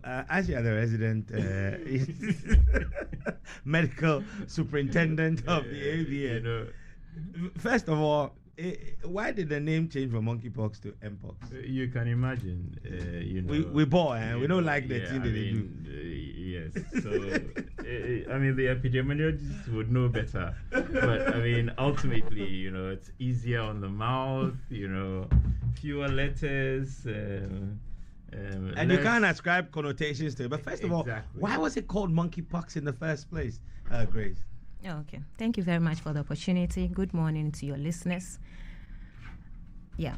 As you are the resident medical superintendent of the ABS, first of all, why did the name change from monkeypox to Mpox? You can imagine, we bore and we don't like the thing that they do. Yes, so I mean the epidemiologists would know better, but I mean ultimately, it's easier on the mouth, fewer letters. And you can't ascribe connotations to it. But first of all, why was it called monkeypox in the first place, Grace? Okay. Thank you very much for the opportunity. Good morning to your listeners. Yeah.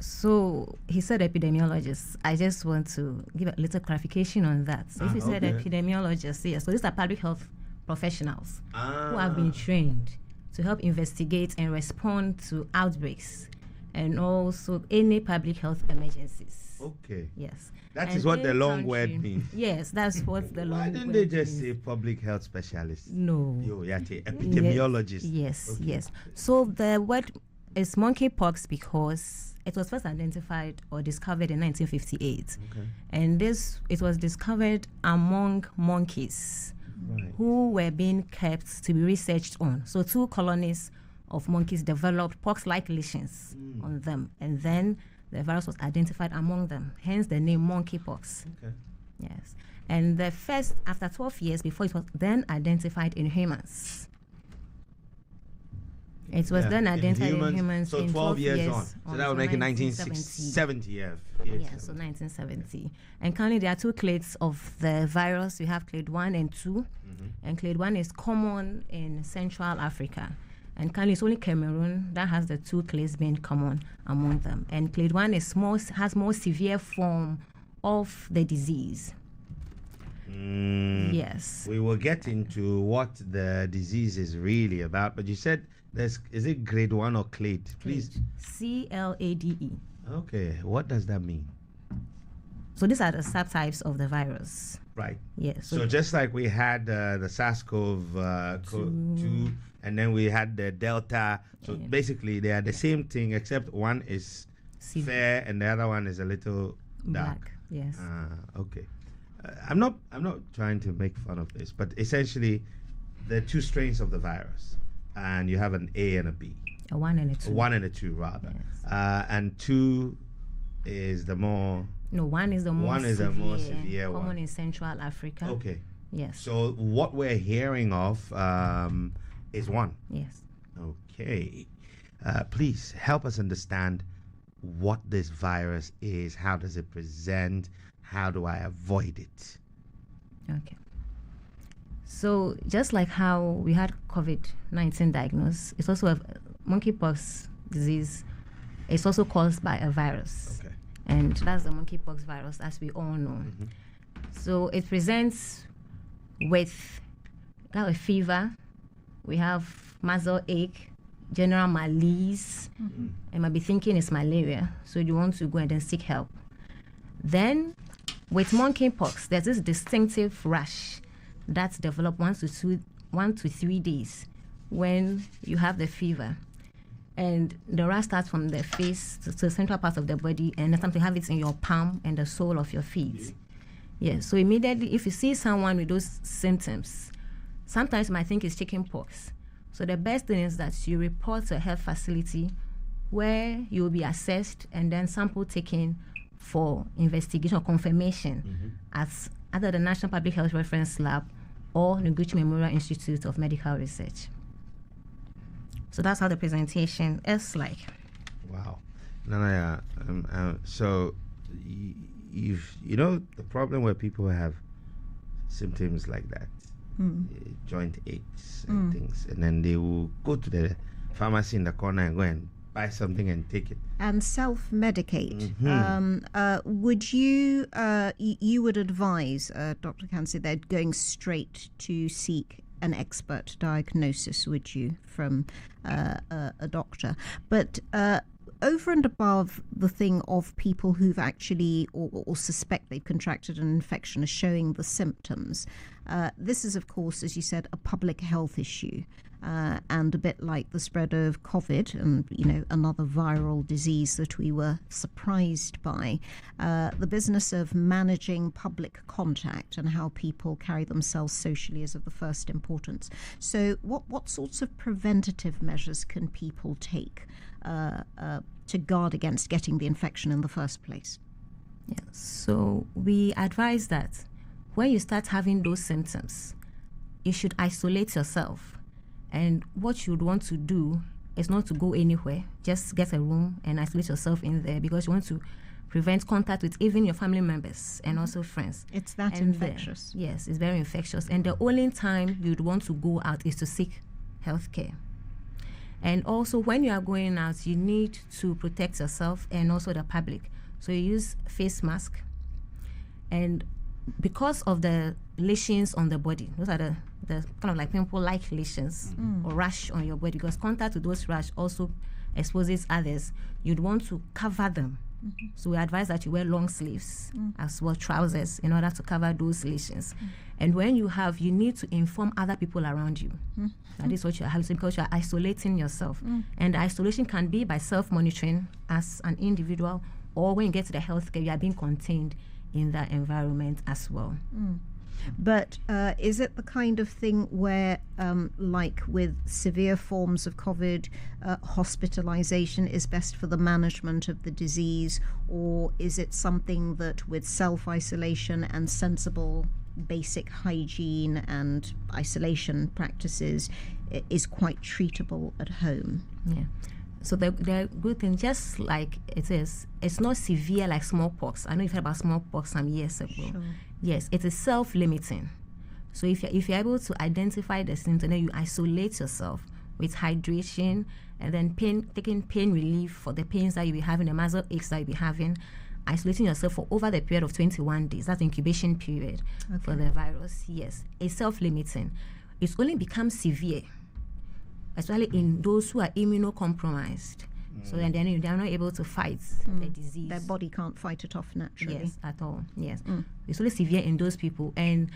So he said epidemiologists. I just want to give a little clarification on that. So if he said epidemiologists, yes. So these are public health professionals who have been trained to help investigate and respond to outbreaks and also any public health emergencies. Okay. Yes. That is what the long word means. Yes, that's what the long word means. Why didn't they just say public health specialists? No. Epidemiologists. Yes, okay. yes. So the word is monkeypox because it was first identified or discovered in 1958. Okay. And it was discovered among monkeys who were being kept to be researched on. So 2 colonies of monkeys developed pox-like lesions on them. And then the virus was identified among them, hence the name monkeypox. Okay. Yes. And the first, after 12 years before it was then identified in humans. It was then identified in humans so 12 years on. So that would make it 1970. Yeah, so 1970. And currently there are 2 clades of the virus. We have clade 1 and 2. And clade 1 is common in Central Africa. And currently it's only Cameroon that has the 2 clades being common among them. And clade 1 has more severe form of the disease. Yes. We will get into what the disease is really about, but you said is it grade 1 or clade? Please. CLADE. Okay. What does that mean? So these are the subtypes of the virus. Right. Yes. So just like we had the SARS-CoV-2, and then we had the Delta. So basically, they are the same thing, except one is fair and the other one is a little dark. Black. Yes. Okay. I'm not trying to make fun of this, but essentially, there are 2 strains of the virus, and you have an A and a B. A 1 and a 2. 1 and a 2, rather. Yes. And 2 is the more. No, 1 is the more severe one. Common in Central Africa. Okay. Yes. So what we're hearing of is 1. Yes. Okay. Please help us understand what this virus is. How does it present? How do I avoid it? Okay. So just like how we had COVID-19 diagnosed, it's also a monkeypox disease. It's also caused by a virus. Okay. And that's the monkeypox virus, as we all know. So it presents with a fever. We have muscle ache, general malaise. You might be thinking it's malaria, so you want to go and then seek help. Then, with monkeypox, there's this distinctive rash that's developed 1 to 3 days when you have the fever. And the rash starts from the face to the central part of the body, and sometimes you have it in your palm and the sole of your feet. Yes, so immediately, if you see someone with those symptoms, sometimes you might think it's chickenpox. So the best thing is that you report to a health facility where you will be assessed and then sample taken for investigation or confirmation at either the National Public Health Reference Lab or Noguchi Memorial Institute of Medical Research. So that's how the presentation is like. Wow. Nanaya, so you know the problem where people have symptoms like that, joint aches and things, and then they will go to the pharmacy in the corner and go and buy something and take it and self-medicate. Would you you would advise Dr. Ocansey that going straight to seek an expert diagnosis, would you, from a doctor? But over and above the thing of people who've actually or suspect they've contracted an infection are showing the symptoms, this is, of course, as you said, a public health issue. and a bit like the spread of COVID and, another viral disease that we were surprised by, the business of managing public contact and how people carry themselves socially is of the first importance. So what sorts of preventative measures can people take to guard against getting the infection in the first place? Yeah. So we advise that when you start having those symptoms, you should isolate yourself. And what you'd want to do is not to go anywhere. Just get a room and isolate yourself in there, because you want to prevent contact with even your family members and also friends. It's that infectious. Yes, it's very infectious. And the only time you'd want to go out is to seek health care. And also, when you are going out, you need to protect yourself and also the public. So you use face mask. And because of the lesions on the body, those are the kind of like pimple-like lesions or rash on your body, because contact with those rash also exposes others. You'd want to cover them. So we advise that you wear long sleeves as well, trousers, in order to cover those lesions. And when you need to inform other people around you. That is what you have, because you are isolating yourself. And the isolation can be by self-monitoring as an individual, or when you get to the healthcare, you are being contained in that environment as well. But is it the kind of thing where, like with severe forms of COVID, hospitalization is best for the management of the disease, or is it something that with self-isolation and sensible basic hygiene and isolation practices is quite treatable at home? Yeah. So the good thing, just like it is, it's not severe like smallpox. I know you've heard about smallpox some years ago. Sure. Yes, it is self-limiting. So if you're able to identify the symptom, then you isolate yourself with hydration, and then taking pain relief for the pains that you'll be having, the muscle aches that you'll be having, isolating yourself for over the period of 21 days. That's the incubation period for the virus. Yes, it's self-limiting. It only becomes severe, especially in those who are immunocompromised. So then they are not able to fight the disease. Their body can't fight it off naturally. Yes, at all. Yes. It's only severe in those people. And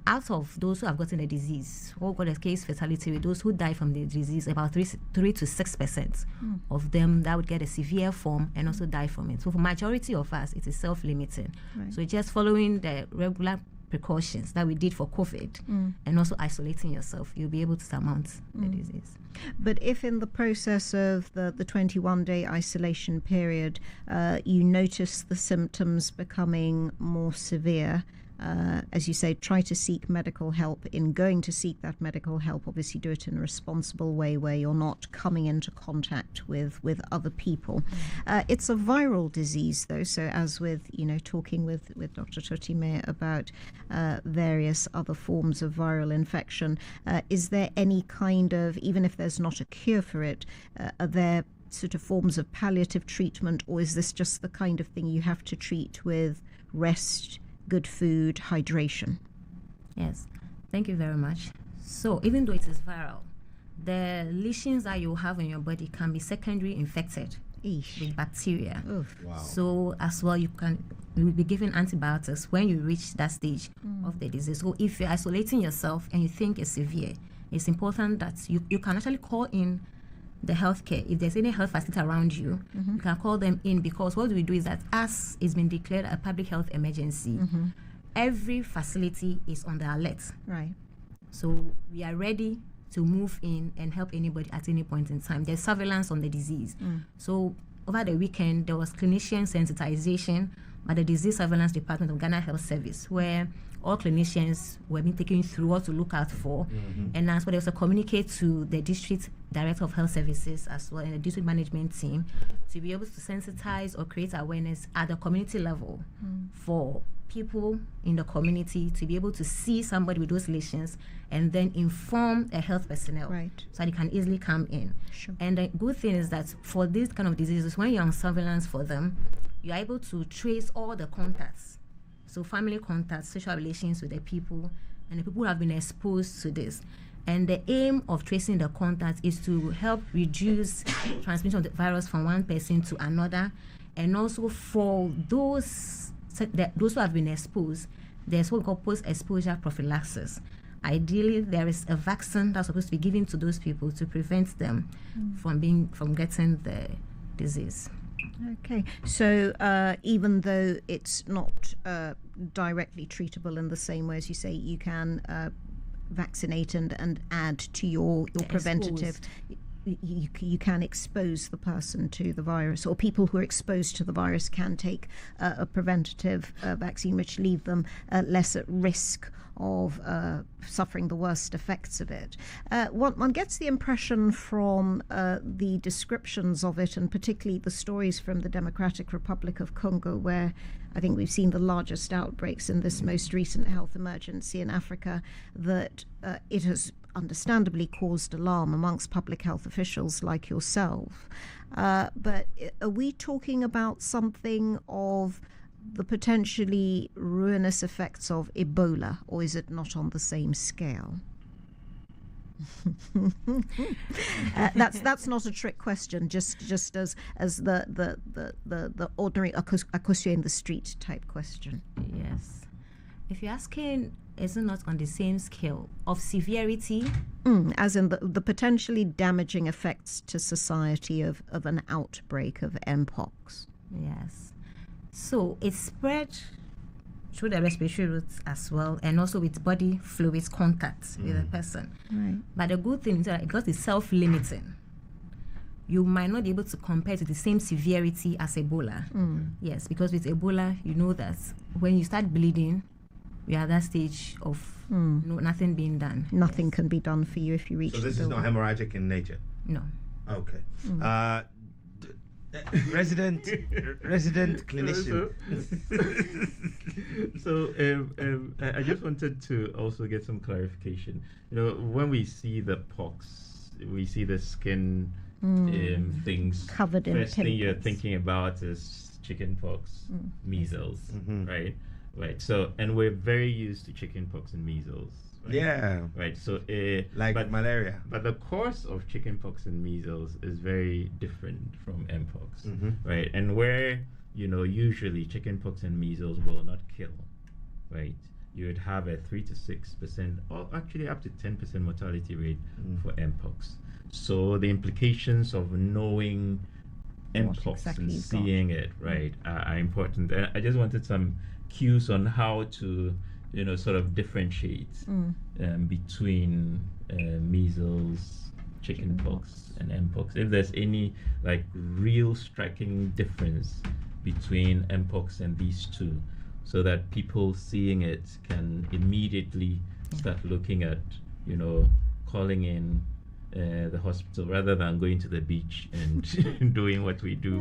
out of those who have gotten the disease, what got a case fatality rate, those who die from the disease, about 3 to 6% of them that would get a severe form and also die from it. So for majority of us, it is self-limiting. Right. So just following the regular precautions that we did for COVID and also isolating yourself, you'll be able to surmount the disease. But if in the process of the 21-day isolation period you notice the symptoms becoming more severe, as you say, try to seek medical help. In going to seek that medical help, obviously do it in a responsible way where you're not coming into contact with other people. It's a viral disease, though, so as with, talking with Dr. Totimeh about various other forms of viral infection, is there any kind of, even if there's not a cure for it, are there sort of forms of palliative treatment, or is this just the kind of thing you have to treat with rest, good food, hydration? Yes, thank you very much. So even though it is viral, the lesions that you have in your body can be secondary infected with bacteria. Wow. So as well, you will be given antibiotics when you reach that stage of the disease. So if you're isolating yourself and you think it's severe, it's important that you can actually call in the healthcare. If there's any health facility around you, you can call them in, because what we do is that as it's been declared a public health emergency, every facility is on the alert. Right. So we are ready to move in and help anybody at any point in time. There's surveillance on the disease. So over the weekend, there was clinician sensitization by the Disease Surveillance Department of Ghana Health Service, where all clinicians were being taken through what to look out for. And as well, they also communicate to the district director of health services as well, and the district management team, to be able to sensitize or create awareness at the community level for people in the community to be able to see somebody with those lesions and then inform a health personnel so they can easily come in. Sure. And the good thing is that for these kind of diseases, when you're on surveillance for them, you're able to trace all the contacts. So family contacts, social relations with the people, and the people who have been exposed to this. And the aim of tracing the contacts is to help reduce transmission of the virus from one person to another, and also for those who have been exposed, there's what we call post-exposure prophylaxis. ideally there is a vaccine that's supposed to be given to those people to prevent them from getting the disease. Okay, so even though it's not directly treatable in the same way as you say, you can vaccinate and add to your preventative. You can expose the person to the virus, or people who are exposed to the virus can take a preventative vaccine, which leave them less at risk of suffering the worst effects of it. One gets the impression from the descriptions of it, and particularly the stories from the Democratic Republic of Congo, where I think we've seen the largest outbreaks in this most recent health emergency in Africa, that it has understandably caused alarm amongst public health officials like yourself. But are we talking about something of the potentially ruinous effects of Ebola, or is it not on the same scale? That's not a trick question, just as the ordinary Akosie in the street type question. Yes. If you're asking, is it not on the same scale of severity? As in the potentially damaging effects to society of an outbreak of Mpox. Yes. So it's spread through the respiratory routes as well, and also with body fluids contact with a person. Right. But the good thing is that because it's self-limiting, you might not be able to compare to the same severity as Ebola. Yes, because with Ebola, you know that when you start bleeding, we are at that stage of nothing being done. Nothing can be done for you if you reach. So this is not hemorrhagic in nature. No. Okay. Resident clinician. So I just wanted to also get some clarification. When we see the pox, we see the skin things covered in first thing you're pimples. thinking about is chicken pox, measles, right? Right. So, and we're very used to chicken pox and measles. Right? Yeah. Right. So, Like malaria. But the course of chickenpox and measles is very different from Mpox, right? And where usually chickenpox and measles will not kill, right? You would have a 3 to 6%, or actually up to 10% mortality rate for Mpox. So the implications of knowing Mpox exactly and you've got. seeing it, right, are important. And I just wanted some cues on how to sort of differentiate between measles, chickenpox, and Mpox. If there's any like real striking difference between Mpox and these two, so that people seeing it can immediately start looking at, calling in the hospital rather than going to the beach and doing what we do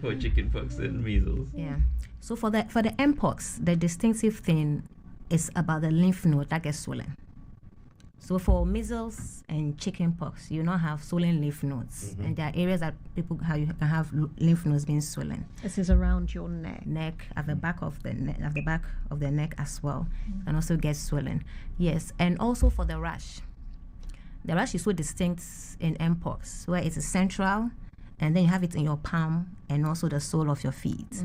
for chickenpox and measles. Yeah. So for the Mpox, the distinctive thing is about the lymph node that gets swollen. So for measles and chickenpox, you not have swollen lymph nodes, and there are areas that you can have lymph nodes being swollen. This is around your neck. At the back of the neck as well, and also gets swollen. Yes, and also for the rash. The rash is so distinct in Mpox, where it's central, and then you have it in your palm and also the sole of your feet.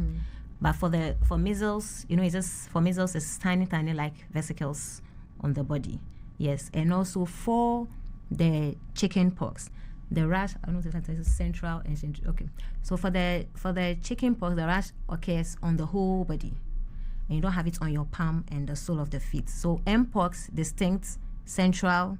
But for measles, it's tiny like vesicles on the body. Yes, and also for the chickenpox, the rash, I don't know if it's central and central. Okay, so for the chickenpox, the rash occurs on the whole body, and you don't have it on your palm and the sole of the feet. So Mpox, distinct, central.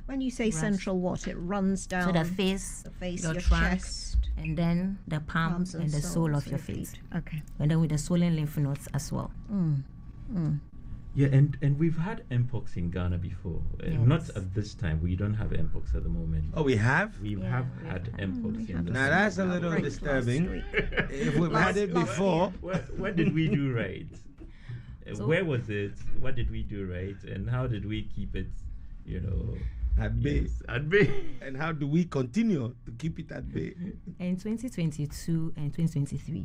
When you say rash. Central, what? It runs down So the face, your trunk, chest, and then the palms and the sole of your feet. Okay. And then with the swollen lymph nodes as well. Yeah, and we've had Mpox in Ghana before. Not at this time. We don't have Mpox at the moment. Oh, we have? We have had Mpox in the Now that's a little disturbing. If we've had it before. What did we do right? So- Where was it? What did we do right? And how did we keep it, At bay. yes, at bay? And how do we continue to keep it at bay? In 2022 and 2023,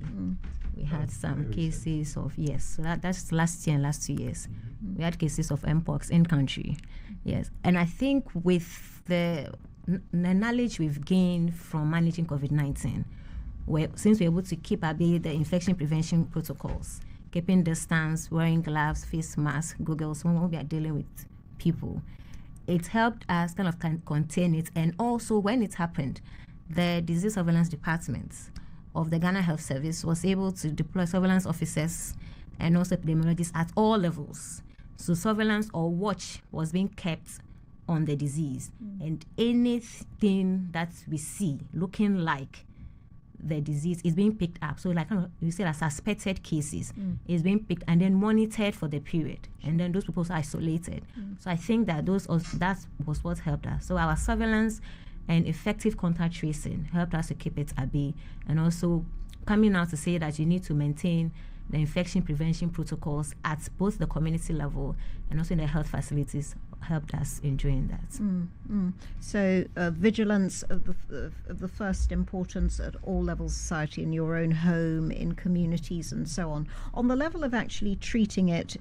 we had some cases of, so that's last year and last 2 years. We had cases of Mpox in country. Yes. And I think with the knowledge we've gained from managing COVID-19, since we're able to keep at bay the infection prevention protocols, keeping distance, wearing gloves, face masks, goggles, when we are dealing with people. It helped us kind of contain it, and also when it happened, the disease surveillance department of the Ghana Health Service was able to deploy surveillance officers and also epidemiologists at all levels. So surveillance or watch was being kept on the disease, and anything that we see looking like the disease is being picked up. So like you said, as suspected cases is being picked and then monitored for the period, and then those people are isolated. So I think that that was what helped us. So our surveillance and effective contact tracing helped us to keep it at bay, and also coming out to say that you need to maintain the infection prevention protocols at both the community level and also in the health facilities helped us in doing that. So vigilance of the first importance at all levels of society, in your own home, in communities, and so on. On the level of actually treating it,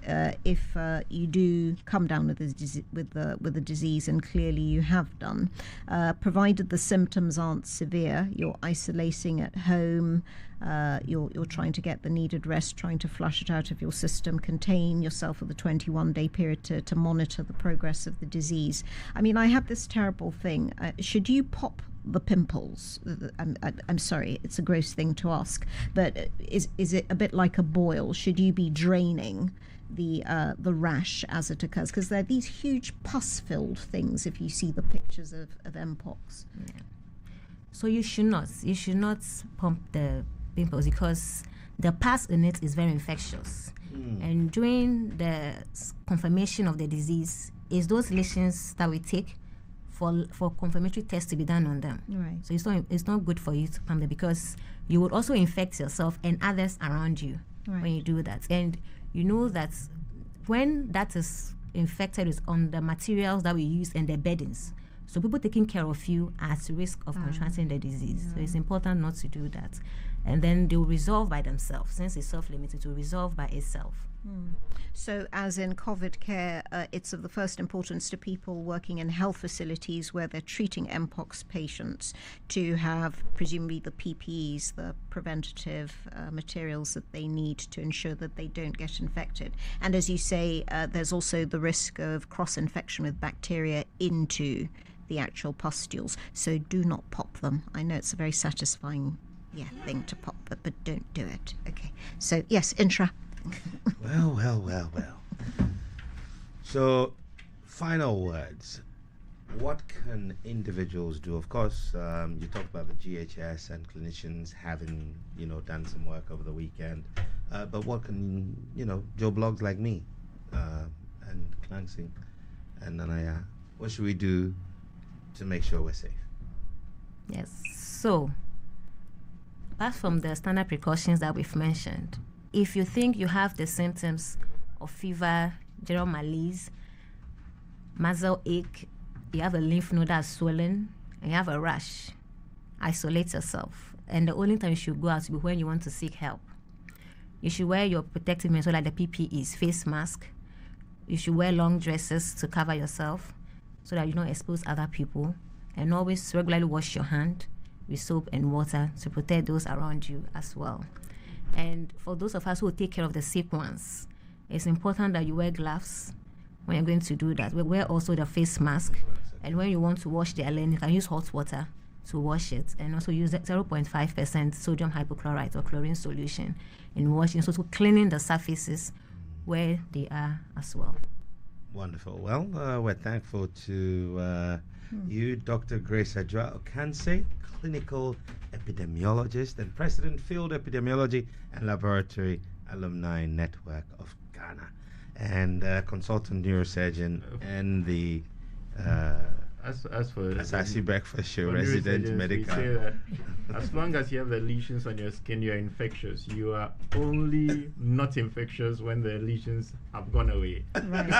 if you do come down with the disease, and clearly you have done, provided the symptoms aren't severe, you're isolating at home. You're trying to get the needed rest, trying to flush it out of your system, contain yourself for the 21-day period to monitor the progress of the disease. I mean, I have this terrible thing. Should you pop the pimples? I'm sorry, it's a gross thing to ask, but is it a bit like a boil? Should you be draining the rash as it occurs? Because they're these huge pus-filled things if you see the pictures of Mpox. Yeah. So you should not pump the pimples because the pus in it is very infectious. And during the confirmation of the disease is those lesions that we take for confirmatory tests to be done on them. Right. So it's not good for you to pump them because you would also infect yourself and others around you when you do that. And you know that when that is infected is on the materials that we use and the beddings. So people taking care of you are at risk of contracting the disease. So it's important not to do that. And then they will resolve by themselves. Since it's self-limited, to resolve by itself. So as in COVID care, it's of the first importance to people working in health facilities where they're treating Mpox patients to have presumably the PPEs, the preventative materials that they need to ensure that they don't get infected. And as you say, there's also the risk of cross-infection with bacteria into the actual pustules. So do not pop them. I know it's a very satisfying thing to pop, but don't do it. Okay. So yes, Xtra. Well. So, final words. What can individuals do? Of course, you talked about the GHS and clinicians having, done some work over the weekend. But what can, Joe Blogs like me and Clancy and Nanaya, what should we do to make sure we're safe? Yes. So, apart from the standard precautions that we've mentioned, if you think you have the symptoms of fever, general malaise, muscle ache, you have a lymph node that's swollen, and you have a rash, isolate yourself. And the only time you should go out will be when you want to seek help. You should wear your protective measures like the PPEs, face mask. You should wear long dresses to cover yourself so that you don't expose other people. And always regularly wash your hand with soap and water to protect those around you as well. And for those of us who take care of the sick ones, it's important that you wear gloves when you're going to do that. We wear also the face mask. And when you want to wash the linen, you can use hot water to wash it. And also use 0.5% sodium hypochlorite or chlorine solution in washing. So cleaning the surfaces where they are as well. Wonderful. Well, we're thankful to you, Dr. Grace Adjoa Ocansey, clinical epidemiologist and president, Field Epidemiology and Laboratory Alumni Network of Ghana, and consultant neurosurgeon and the as for Asaase Breakfast Show resident medical. We say that as long as you have the lesions on your skin, you're infectious. You are only not infectious when the lesions have gone away. Right.